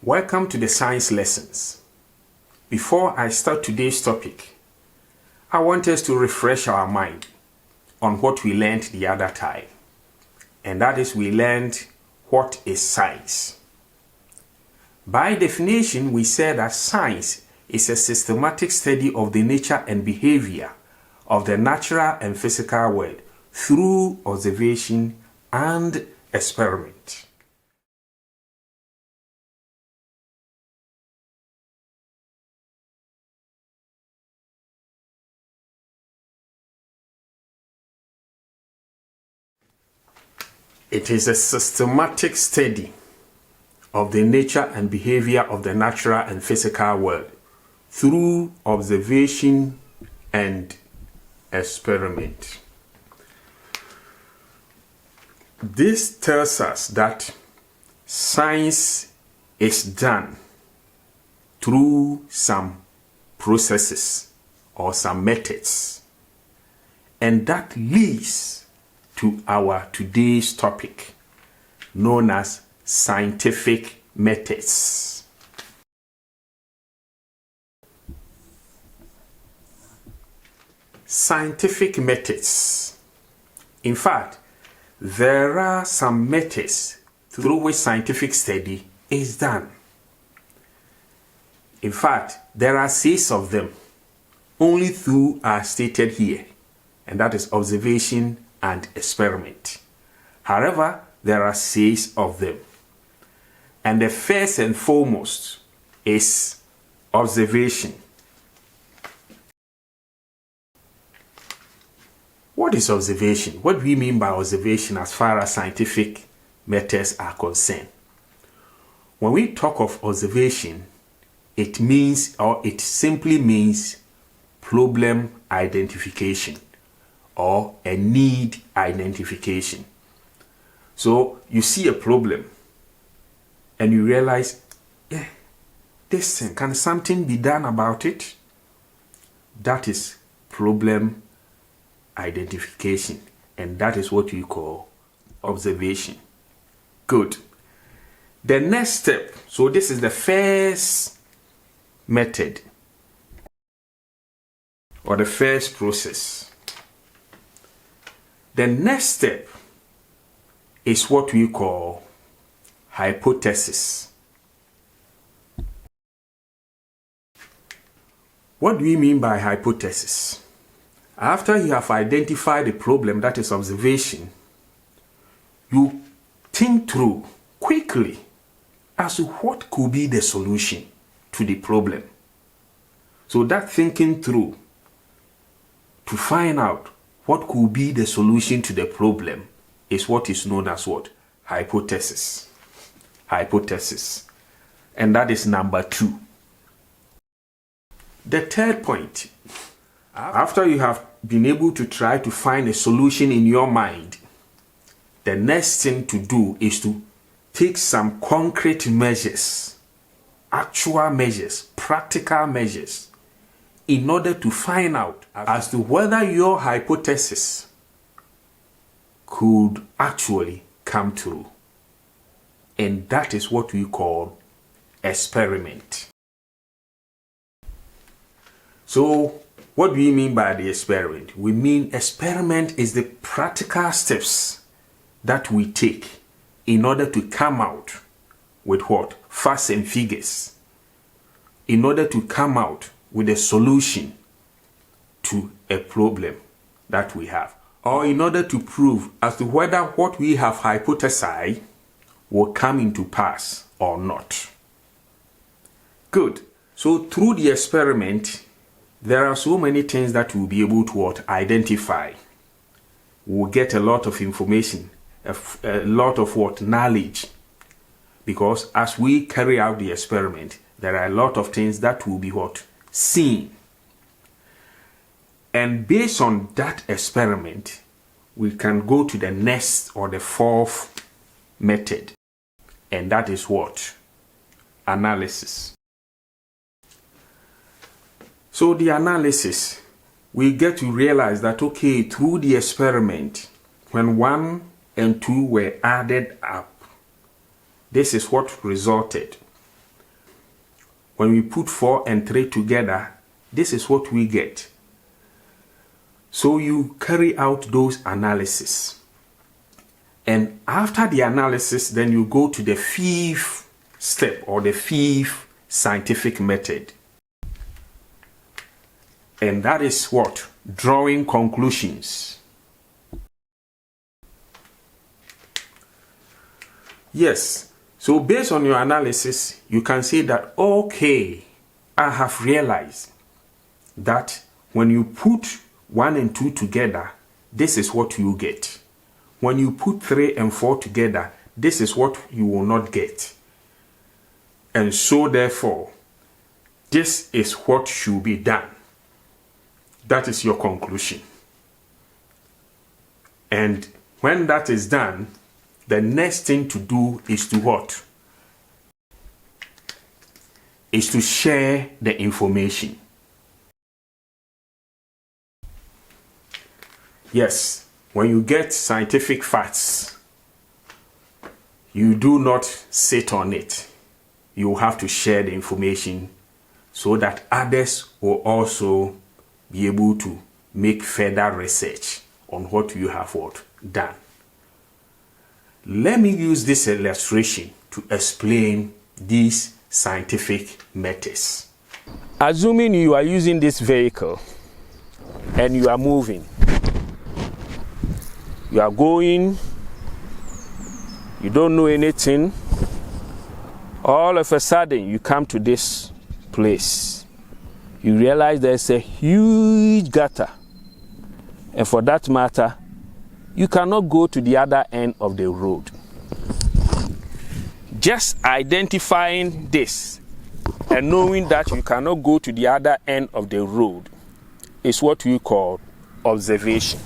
Welcome to the science lessons. Before I start today's topic, I want us to refresh our mind on what we learned the other time. And that is, we learned what is science. By definition, we said that science is a systematic study of the nature and behavior of the natural and physical world through observation and experiment. It is a systematic study of the nature and behavior of the natural and physical world through observation and experiment. This tells us that science is done through some processes or some methods, and that leads to our today's topic, known as scientific methods. Scientific methods. In fact, there are some methods through which scientific study is done. In fact, there are 6 of them. Only 2 are stated here, and that is observation and experiment. However, there are 6 of them. And the first and foremost is observation. What is observation? What do we mean by observation as far as scientific methods are concerned? When we talk of observation, it means, or it simply means, problem identification or a need identification. So you see a problem and you realize, this thing, can something be done about it? That is problem identification, and that is what we call observation. Good. The next step, so this is the first method or the first process. The next step is what we call hypothesis. What do we mean by hypothesis? After you have identified the problem, that is observation, you think through quickly as to what could be the solution to the problem. So that thinking through to find out what could be the solution to the problem is what is known as what? Hypothesis. Hypothesis. And that is number 2. The third point, after you have been able to try to find a solution in your mind, the next thing to do is to take some concrete measures, actual measures, practical measures, in order to find out as to whether your hypothesis could actually come true. And that is what we call experiment. So, what do we mean by the experiment? We mean experiment is the practical steps that we take in order to come out with what? Facts and figures. In order to come out with a solution to a problem that we have, or in order to prove as to whether what we have hypothesized will come into pass or not. Good. So through the experiment, there are so many things that we'll be able to identify. We'll get a lot of information, a lot of knowledge, because as we carry out the experiment, there are a lot of things that will be seen. And based on that experiment, we can go to the next or the 4th method, and that is what? Analysis. So the analysis, we get to realize that, okay, through the experiment, when 1 and 2 were added up, this is what resulted. when we put 4 and 3 together, this is what we get. So you carry out those analyses. And after the analysis, then you go to the 5th step, or the 5th scientific method. And that is what? Drawing conclusions. Yes. So based on your analysis, you can say that, okay, I have realized that when you put 1 and 2 together, this is what you get. When you put 3 and 4 together, this is what you will not get. And so therefore, this is what should be done. That is your conclusion. And when that is done, the next thing to do is to what? Is to share the information. Yes, when you get scientific facts, you do not sit on it. You have to share the information so that others will also be able to make further research on what you have done. Let me use this illustration to explain these scientific methods. Assuming you are using this vehicle and you are moving, you are going, you don't know anything, all of a sudden you come to this place. You realize there's a huge gutter, and for that matter, you cannot go to the other end of the road. Just identifying this and knowing that you cannot go to the other end of the road is what we call observation.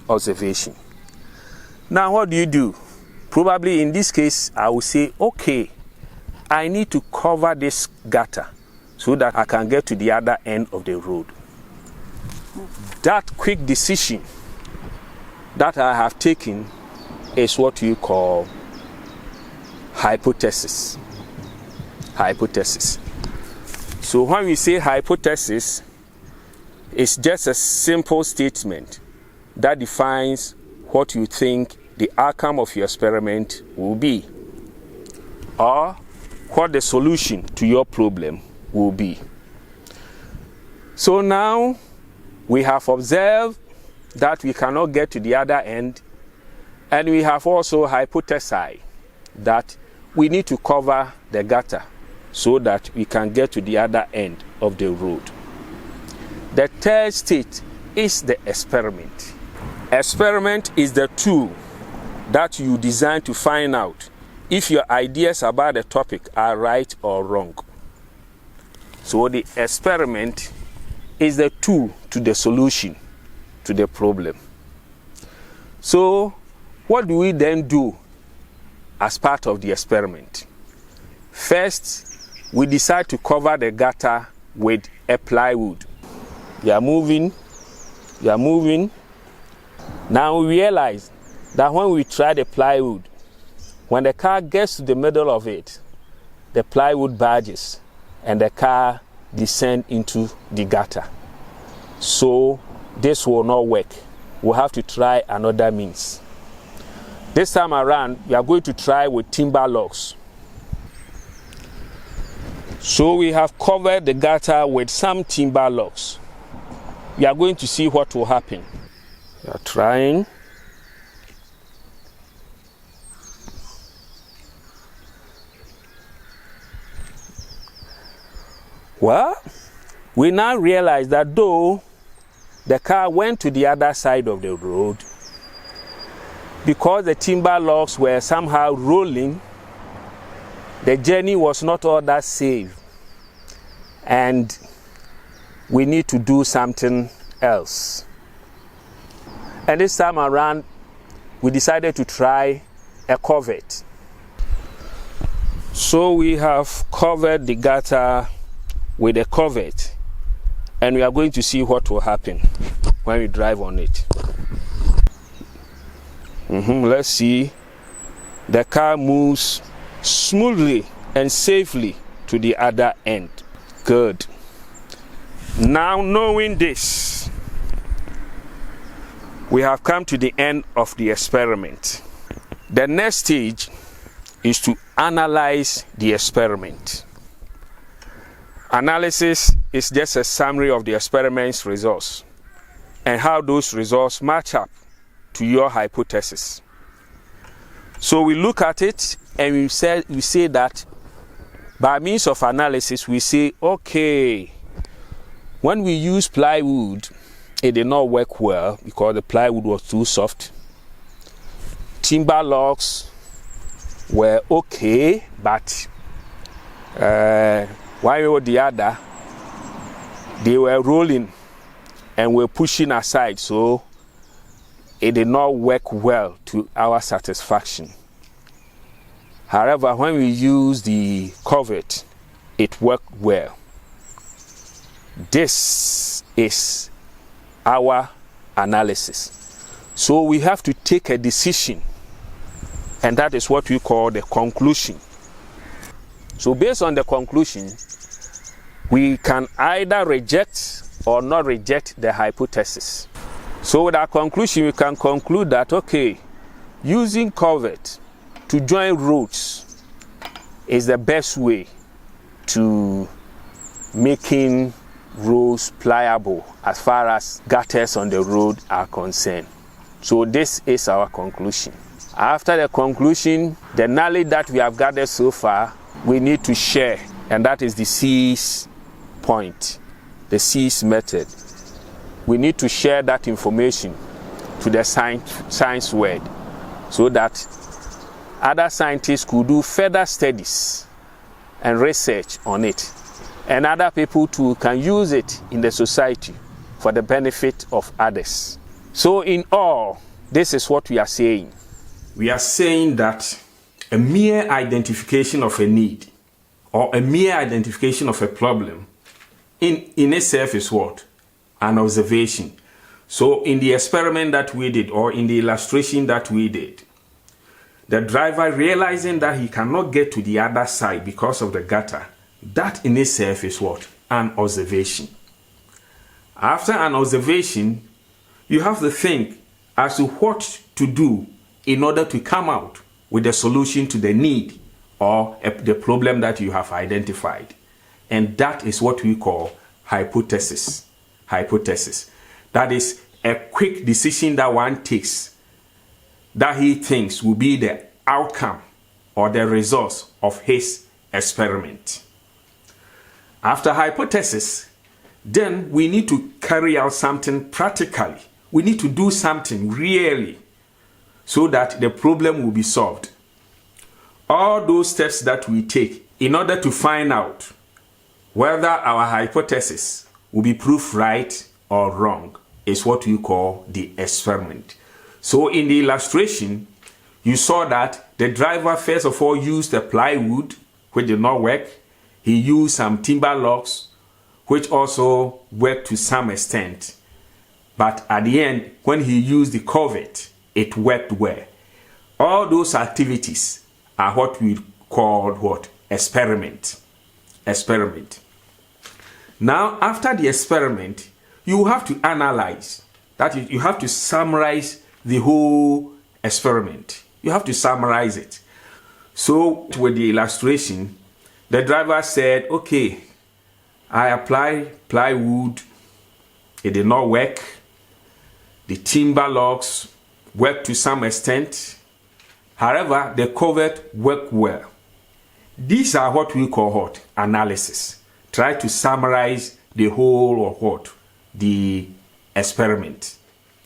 Observation. Now what do? Probably in this case, I will say, okay, I need to cover this gutter so that I can get to the other end of the road. That quick decision that I have taken is what you call hypothesis. Hypothesis. So when we say hypothesis, it's just a simple statement that defines what you think the outcome of your experiment will be, or what the solution to your problem will be. So now we have observed that we cannot get to the other end, and we have also hypothesized that we need to cover the gutter so that we can get to the other end of the road. The third state is the experiment. Experiment is the tool that you design to find out if your ideas about the topic are right or wrong. So the experiment is the tool to the solution to the problem. So what do we then do as part of the experiment? First, we decide to cover the gutter with a plywood. We are moving. Now we realize that when we try the plywood, when the car gets to the middle of it, the plywood budges and the car descends into the gutter. So this will not work. We'll have to try another means. This time around, we are going to try with timber logs. So we have covered the gutter with some timber logs. We are going to see what will happen. We are trying. Well, we now realize that though the car went to the other side of the road, because the timber logs were somehow rolling, the journey was not all that safe, and we need to do something else. And this time around, we decided to try a covert. So we have covered the gutter with a covert, and we are going to see what will happen when we drive on it. Let's see. The car moves smoothly and safely to the other end. Good. Now, knowing this, we have come to the end of the experiment. The next stage is to analyze the experiment. Analysis is just a summary of the experiment's results and how those results match up to your hypothesis. So we look at it and we say that by means of analysis, we say, okay, when we use plywood, it did not work well because the plywood was too soft. Timber logs were okay, but one or the other, they were rolling and were pushing aside, so it did not work well to our satisfaction. However, when we use the covert, it worked well. This is our analysis. So we have to take a decision, and that is what we call the conclusion. So based on the conclusion, we can either reject or not reject the hypothesis. So with our conclusion, we can conclude that, okay, using covert to join roads is the best way to making roads pliable as far as gutters on the road are concerned. So this is our conclusion. After the conclusion, the knowledge that we have gathered so far, we need to share, and that is the seize point, the seize method. We need to share that information to the science world so that other scientists could do further studies and research on it. And other people too can use it in the society for the benefit of others. So in all, this is what we are saying. We are saying that a mere identification of a need or a mere identification of a problem in itself is what? An observation. So in the experiment that we did, or in the illustration that we did, the driver realizing that he cannot get to the other side because of the gutter, that in itself is what? An observation. After an observation, you have to think as to what to do in order to come out with a solution to the need or the problem that you have identified. And that is what we call hypothesis. Hypothesis. That is a quick decision that one takes that he thinks will be the outcome or the results of his experiment. After hypothesis, then we need to carry out something practically. We need to do something really so that the problem will be solved. All those steps that we take in order to find out whether our hypothesis will be proved right or wrong is what we call the experiment. So in the illustration, you saw that the driver first of all used the plywood, which did not work. He used some timber logs, which also worked to some extent. But at the end, when he used the covert, it worked well. All those activities are what we call what? Experiment. Experiment. Now, after the experiment, you have to analyze. That is, you have to summarize the whole experiment. You have to summarize it. So, with the illustration, the driver said, okay, I applied plywood. It did not work. The timber logs worked to some extent. However, the covert worked well. These are what we call what? Analysis. Try to summarize the whole of what? The experiment.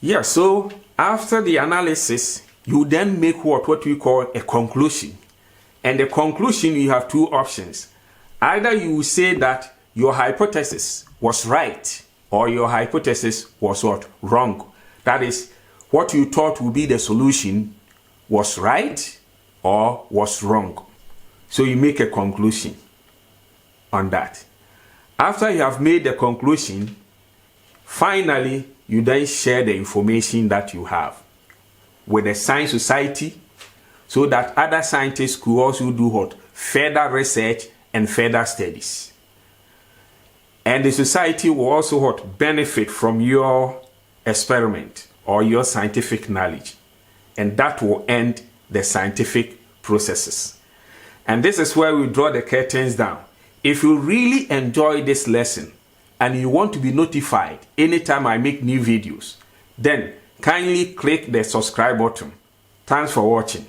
Yeah, so after the analysis, you then make what we call a conclusion. And the conclusion, you have two options. Either you say that your hypothesis was right or your hypothesis was what? Wrong. That is, what you thought would be the solution was right or was wrong. So you make a conclusion on that. After you have made the conclusion, finally, you then share the information that you have with the science society so that other scientists could also do what? Further research and further studies. And the society will also what? Benefit from your experiment or your scientific knowledge. And that will end the scientific processes. And this is where we draw the curtains down. If you really enjoy this lesson and you want to be notified anytime I make new videos, then kindly click the subscribe button. Thanks for watching.